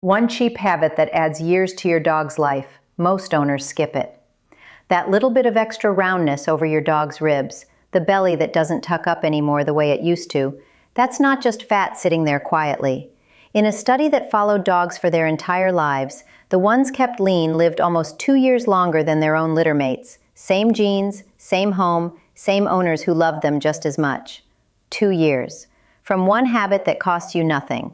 One cheap habit that adds years to your dog's life. Most owners skip it. That little bit of extra roundness over your dog's ribs, the belly that doesn't tuck up anymore the way it used to, that's not just fat sitting there quietly. In a study that followed dogs for their entire lives, the ones kept lean lived almost 2 years longer than their own litter mates. Same genes, same home, same owners who loved them just as much. 2 years. From one habit that costs you nothing.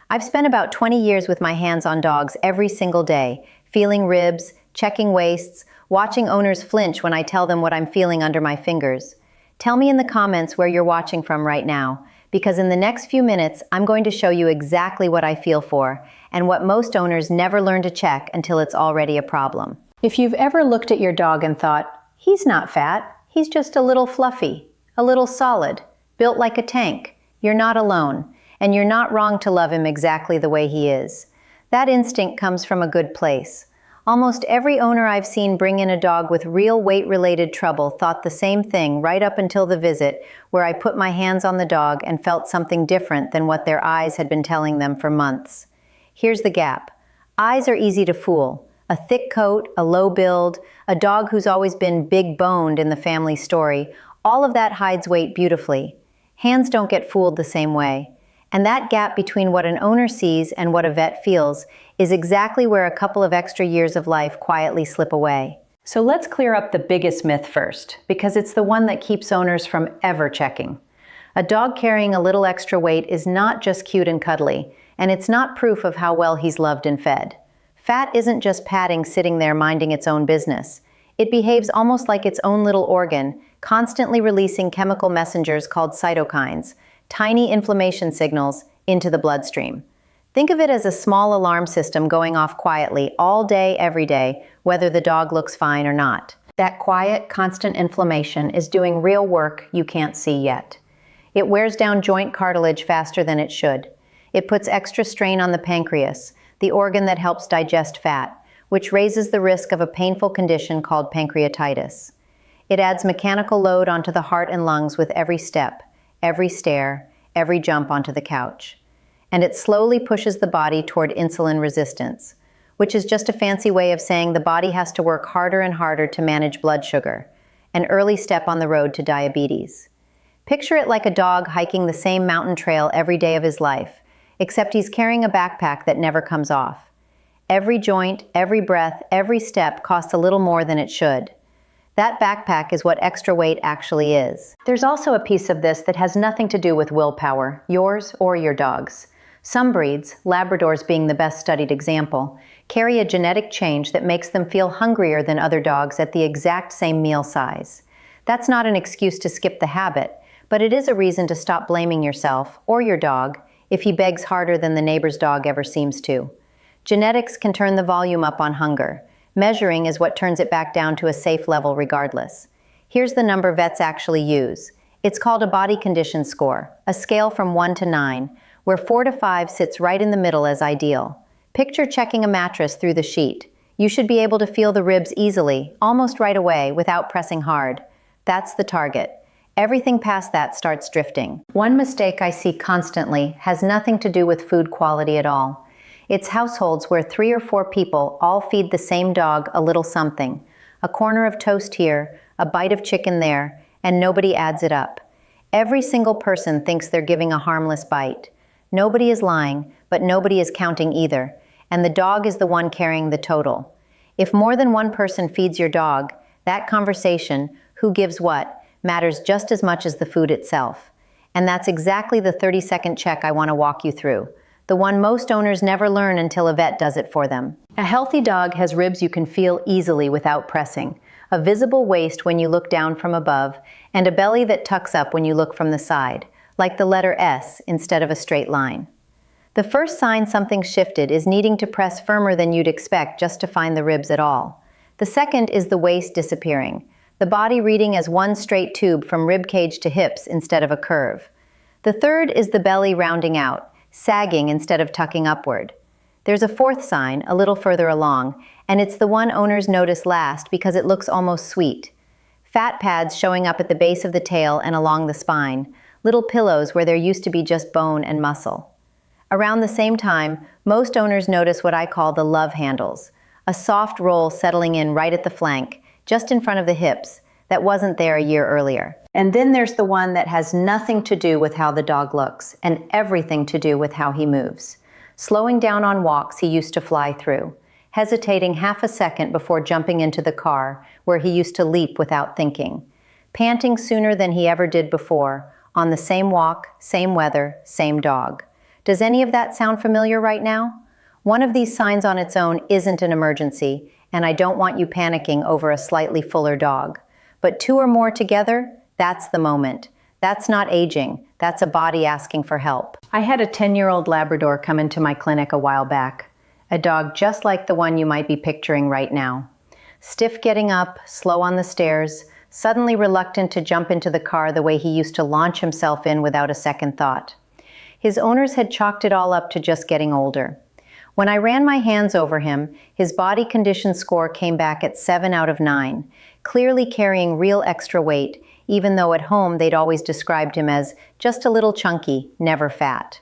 I've spent about 20 years with my hands on dogs every single day, feeling ribs, checking waists, watching owners flinch when I tell them what I'm feeling under my fingers. Tell me in the comments where you're watching from right now, because in the next few minutes, I'm going to show you exactly what I feel for, and what most owners never learn to check until it's already a problem. If you've ever looked at your dog and thought, he's not fat, he's just a little fluffy, a little solid, built like a tank, you're not alone. And you're not wrong to love him exactly the way he is. That instinct comes from a good place. Almost every owner I've seen bring in a dog with real weight-related trouble thought the same thing right up until the visit, where I put my hands on the dog and felt something different than what their eyes had been telling them for months. Here's the gap. Eyes are easy to fool. A thick coat, a low build, a dog who's always been big-boned in the family story, all of that hides weight beautifully. Hands don't get fooled the same way. And that gap between what an owner sees and what a vet feels is exactly where a couple of extra years of life quietly slip away. So let's clear up the biggest myth first, because it's the one that keeps owners from ever checking. A dog carrying a little extra weight is not just cute and cuddly, and it's not proof of how well he's loved and fed. Fat isn't just padding sitting there minding its own business. It behaves almost like its own little organ, constantly releasing chemical messengers called cytokines, tiny inflammation signals, into the bloodstream. Think of it as a small alarm system going off quietly all day, every day, whether the dog looks fine or not. That quiet, constant inflammation is doing real work you can't see yet. It wears down joint cartilage faster than it should. It puts extra strain on the pancreas, the organ that helps digest fat, which raises the risk of a painful condition called pancreatitis. It adds mechanical load onto the heart and lungs with every step, every stare, every jump onto the couch. And it slowly pushes the body toward insulin resistance, which is just a fancy way of saying the body has to work harder and harder to manage blood sugar, an early step on the road to diabetes. Picture it like a dog hiking the same mountain trail every day of his life, except he's carrying a backpack that never comes off. Every joint, every breath, every step costs a little more than it should. That backpack is what extra weight actually is. There's also a piece of this that has nothing to do with willpower, yours or your dog's. Some breeds, Labradors being the best studied example, carry a genetic change that makes them feel hungrier than other dogs at the exact same meal size. That's not an excuse to skip the habit, but it is a reason to stop blaming yourself or your dog if he begs harder than the neighbor's dog ever seems to. Genetics can turn the volume up on hunger. Measuring is what turns it back down to a safe level regardless. Here's the number vets actually use. It's called a body condition score, a scale from 1 to 9, where 4 to 5 sits right in the middle as ideal. Picture checking a mattress through the sheet. You should be able to feel the ribs easily, almost right away, without pressing hard. That's the target. Everything past that starts drifting. One mistake I see constantly has nothing to do with food quality at all. It's households where 3 or 4 people all feed the same dog a little something, a corner of toast here, a bite of chicken there, and nobody adds it up. Every single person thinks they're giving a harmless bite. Nobody is lying, but nobody is counting either, and the dog is the one carrying the total. If more than one person feeds your dog, that conversation, who gives what, matters just as much as the food itself. And that's exactly the 30-second check I want to walk you through. The one most owners never learn until a vet does it for them. A healthy dog has ribs you can feel easily without pressing, a visible waist when you look down from above, and a belly that tucks up when you look from the side, like the letter S instead of a straight line. The first sign something's shifted is needing to press firmer than you'd expect just to find the ribs at all. The second is the waist disappearing, the body reading as one straight tube from rib cage to hips instead of a curve. The third is the belly rounding out, sagging instead of tucking upward. There's a fourth sign, a little further along, and it's the one owners notice last because it looks almost sweet. Fat pads showing up at the base of the tail and along the spine, little pillows where there used to be just bone and muscle. Around the same time, most owners notice what I call the love handles, a soft roll settling in right at the flank, just in front of the hips, that wasn't there a year earlier. And then there's the one that has nothing to do with how the dog looks and everything to do with how he moves. Slowing down on walks he used to fly through, hesitating half a second before jumping into the car where he used to leap without thinking, panting sooner than he ever did before, on the same walk, same weather, same dog. Does any of that sound familiar right now? One of these signs on its own isn't an emergency, and I don't want you panicking over a slightly fuller dog. But two or more together, that's the moment. That's not aging, that's a body asking for help. I had a 10-year-old Labrador come into my clinic a while back, a dog just like the one you might be picturing right now. Stiff getting up, slow on the stairs, suddenly reluctant to jump into the car the way he used to launch himself in without a second thought. His owners had chalked it all up to just getting older. When I ran my hands over him, his body condition score came back at 7 out of 9, clearly carrying real extra weight, even though at home they'd always described him as just a little chunky, never fat.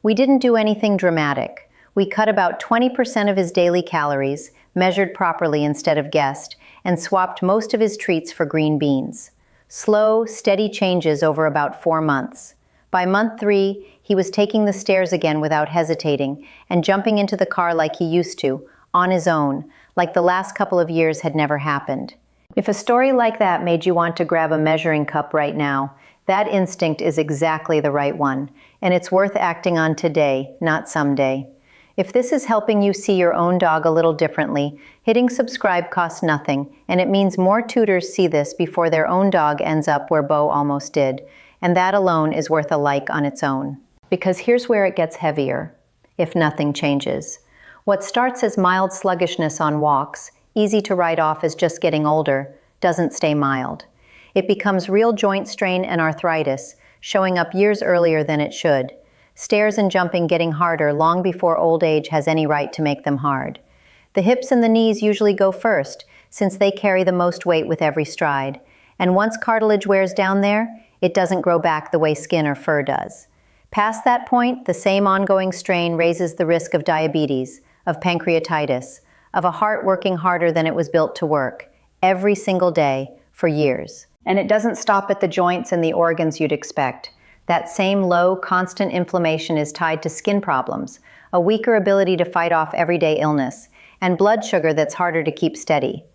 We didn't do anything dramatic. We cut about 20% of his daily calories, measured properly instead of guessed, and swapped most of his treats for green beans. Slow, steady changes over about 4 months. By month 3, he was taking the stairs again without hesitating and jumping into the car like he used to, on his own, like the last couple of years had never happened. If a story like that made you want to grab a measuring cup right now, that instinct is exactly the right one, and it's worth acting on today, not someday. If this is helping you see your own dog a little differently, hitting subscribe costs nothing, and it means more tutors see this before their own dog ends up where Bo almost did, and that alone is worth a like on its own. Because here's where it gets heavier, if nothing changes. What starts as mild sluggishness on walks, easy to write off as just getting older, doesn't stay mild. It becomes real joint strain and arthritis, showing up years earlier than it should. Stairs and jumping getting harder long before old age has any right to make them hard. The hips and the knees usually go first, since they carry the most weight with every stride. And once cartilage wears down there, it doesn't grow back the way skin or fur does. Past that point, the same ongoing strain raises the risk of diabetes, of pancreatitis, of a heart working harder than it was built to work, every single day, for years. And it doesn't stop at the joints and the organs you'd expect. That same low, constant inflammation is tied to skin problems, a weaker ability to fight off everyday illness, and blood sugar that's harder to keep steady.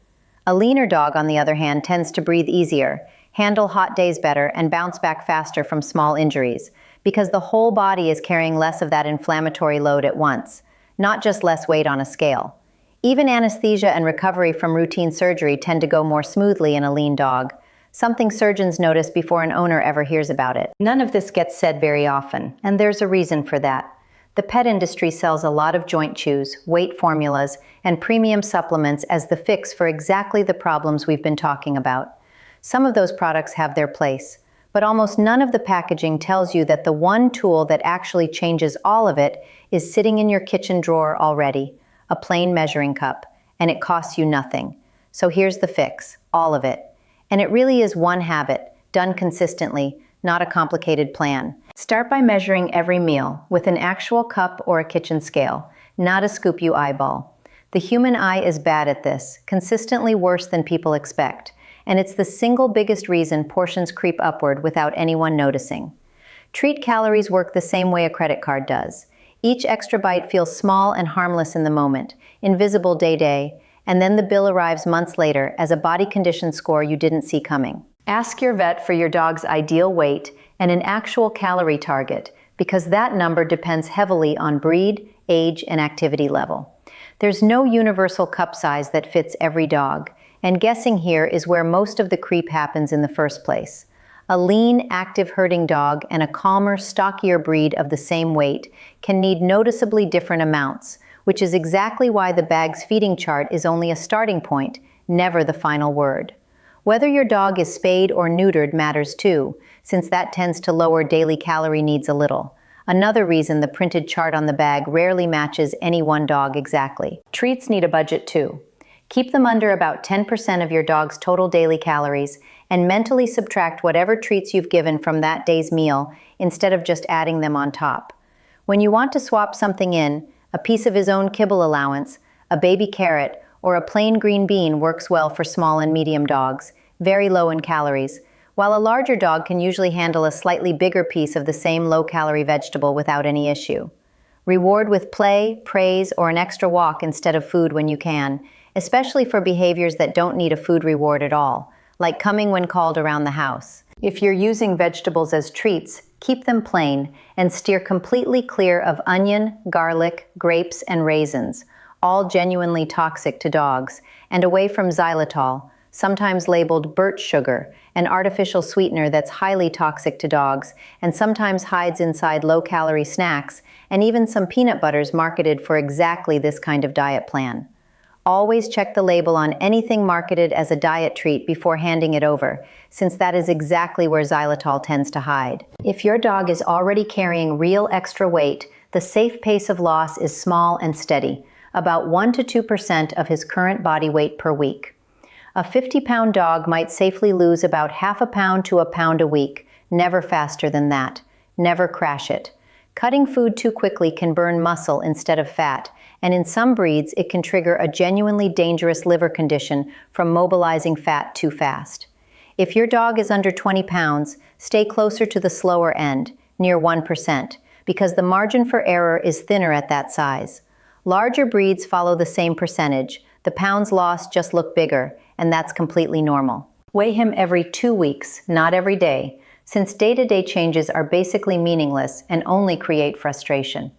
A leaner dog, on the other hand, tends to breathe easier, handle hot days better, and bounce back faster from small injuries, because the whole body is carrying less of that inflammatory load at once, not just less weight on a scale. Even anesthesia and recovery from routine surgery tend to go more smoothly in a lean dog, something surgeons notice before an owner ever hears about it. None of this gets said very often, and there's a reason for that. The pet industry sells a lot of joint chews, weight formulas, and premium supplements as the fix for exactly the problems we've been talking about. Some of those products have their place, but almost none of the packaging tells you that the one tool that actually changes all of it is sitting in your kitchen drawer already, a plain measuring cup, and it costs you nothing. So here's the fix, all of it. And it really is one habit, done consistently, not a complicated plan. Start by measuring every meal with an actual cup or a kitchen scale, not a scoop you eyeball. The human eye is bad at this, consistently worse than people expect, and it's the single biggest reason portions creep upward without anyone noticing. Treat calories work the same way a credit card does. Each extra bite feels small and harmless in the moment, invisible day, and then the bill arrives months later as a body condition score you didn't see coming. Ask your vet for your dog's ideal weight and an actual calorie target, because that number depends heavily on breed, age, and activity level. There's no universal cup size that fits every dog, and guessing here is where most of the creep happens in the first place. A lean, active herding dog and a calmer, stockier breed of the same weight can need noticeably different amounts, which is exactly why the bag's feeding chart is only a starting point, never the final word. Whether your dog is spayed or neutered matters too, since that tends to lower daily calorie needs a little. Another reason the printed chart on the bag rarely matches any one dog exactly. Treats need a budget too. Keep them under about 10% of your dog's total daily calories, and mentally subtract whatever treats you've given from that day's meal instead of just adding them on top. When you want to swap something in, a piece of his own kibble allowance, a baby carrot, or a plain green bean works well for small and medium dogs, very low in calories, while a larger dog can usually handle a slightly bigger piece of the same low-calorie vegetable without any issue. Reward with play, praise, or an extra walk instead of food when you can, especially for behaviors that don't need a food reward at all, like coming when called around the house. If you're using vegetables as treats, keep them plain and steer completely clear of onion, garlic, grapes, and raisins, all genuinely toxic to dogs, and away from xylitol, sometimes labeled birch sugar, an artificial sweetener that's highly toxic to dogs and sometimes hides inside low-calorie snacks, and even some peanut butters marketed for exactly this kind of diet plan. Always check the label on anything marketed as a diet treat before handing it over, since that is exactly where xylitol tends to hide. If your dog is already carrying real extra weight, the safe pace of loss is small and steady, about 1 to 2% of his current body weight per week. A 50-pound dog might safely lose about half a pound to a pound a week, never faster than that. Never crash it. Cutting food too quickly can burn muscle instead of fat, and in some breeds it can trigger a genuinely dangerous liver condition from mobilizing fat too fast. If your dog is under 20 pounds, stay closer to the slower end, near 1%, because the margin for error is thinner at that size. Larger breeds follow the same percentage. The pounds lost just look bigger, and that's completely normal. Weigh him every 2 weeks, not every day, since day-to-day changes are basically meaningless and only create frustration.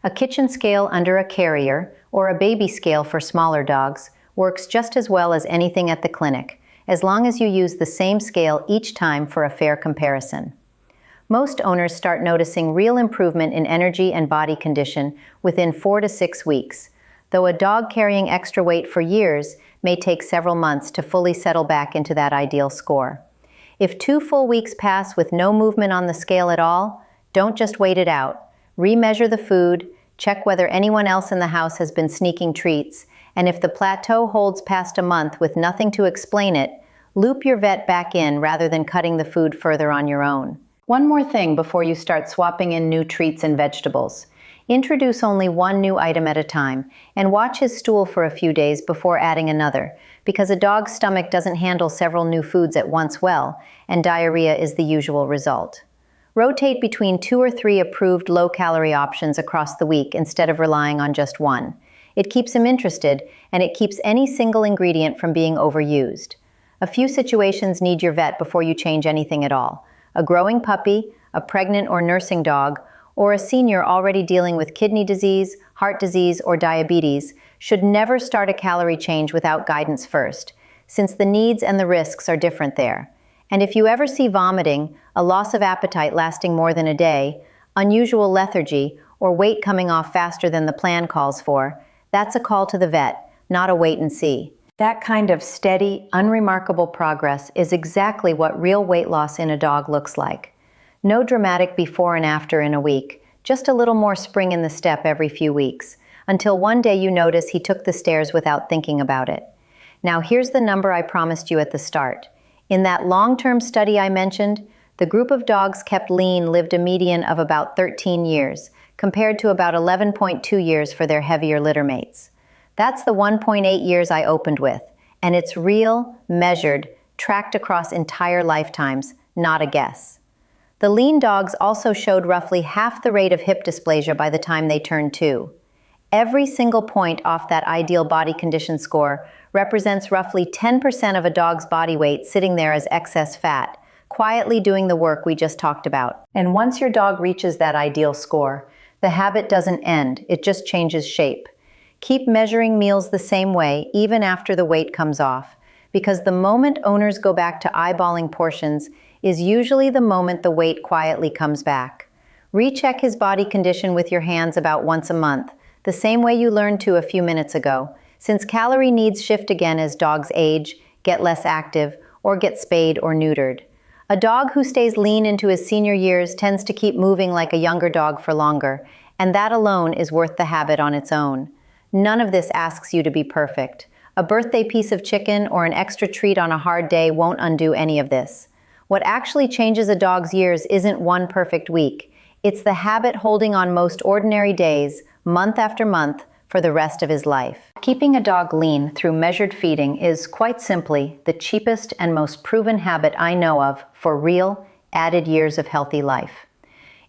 A kitchen scale under a carrier, or a baby scale for smaller dogs, works just as well as anything at the clinic, as long as you use the same scale each time for a fair comparison. Most owners start noticing real improvement in energy and body condition within 4 to 6 weeks, though a dog carrying extra weight for years may take several months to fully settle back into that ideal score. If 2 full weeks pass with no movement on the scale at all, don't just wait it out. Remeasure the food, check whether anyone else in the house has been sneaking treats, and if the plateau holds past a month with nothing to explain it, loop your vet back in rather than cutting the food further on your own. One more thing before you start swapping in new treats and vegetables. Introduce only one new item at a time, and watch his stool for a few days before adding another, because a dog's stomach doesn't handle several new foods at once well, and diarrhea is the usual result. Rotate between 2 or 3 approved low-calorie options across the week instead of relying on just one. It keeps him interested, and it keeps any single ingredient from being overused. A few situations need your vet before you change anything at all. A growing puppy, a pregnant or nursing dog, or a senior already dealing with kidney disease, heart disease, or diabetes should never start a calorie change without guidance first, since the needs and the risks are different there. And if you ever see vomiting, a loss of appetite lasting more than a day, unusual lethargy, or weight coming off faster than the plan calls for, that's a call to the vet, not a wait and see. That kind of steady, unremarkable progress is exactly what real weight loss in a dog looks like. No dramatic before and after in a week, just a little more spring in the step every few weeks, until one day you notice he took the stairs without thinking about it. Now here's the number I promised you at the start. In that long-term study I mentioned, the group of dogs kept lean lived a median of about 13 years, compared to about 11.2 years for their heavier littermates. That's the 1.8 years I opened with, and it's real, measured, tracked across entire lifetimes, not a guess. The lean dogs also showed roughly half the rate of hip dysplasia by the time they turned 2. Every single point off that ideal body condition score represents roughly 10% of a dog's body weight sitting there as excess fat, quietly doing the work we just talked about. And once your dog reaches that ideal score, the habit doesn't end, it just changes shape. Keep measuring meals the same way, even after the weight comes off, because the moment owners go back to eyeballing portions is usually the moment the weight quietly comes back. Recheck his body condition with your hands about once a month, the same way you learned to a few minutes ago, since calorie needs shift again as dogs age, get less active, or get spayed or neutered. A dog who stays lean into his senior years tends to keep moving like a younger dog for longer, and that alone is worth the habit on its own. None of this asks you to be perfect. A birthday piece of chicken or an extra treat on a hard day won't undo any of this. What actually changes a dog's years isn't one perfect week. It's the habit holding on most ordinary days, month after month, for the rest of his life. Keeping a dog lean through measured feeding is, quite simply, the cheapest and most proven habit I know of for real, added years of healthy life.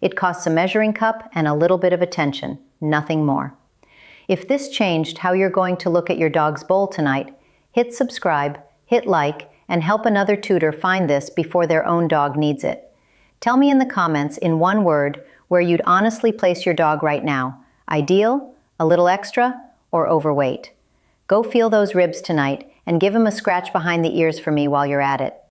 It costs a measuring cup and a little bit of attention, nothing more. If this changed how you're going to look at your dog's bowl tonight, hit subscribe, hit like, and help another tutor find this before their own dog needs it. Tell me in the comments in one word where you'd honestly place your dog right now. Ideal, a little extra, or overweight? Go feel those ribs tonight and give him a scratch behind the ears for me while you're at it.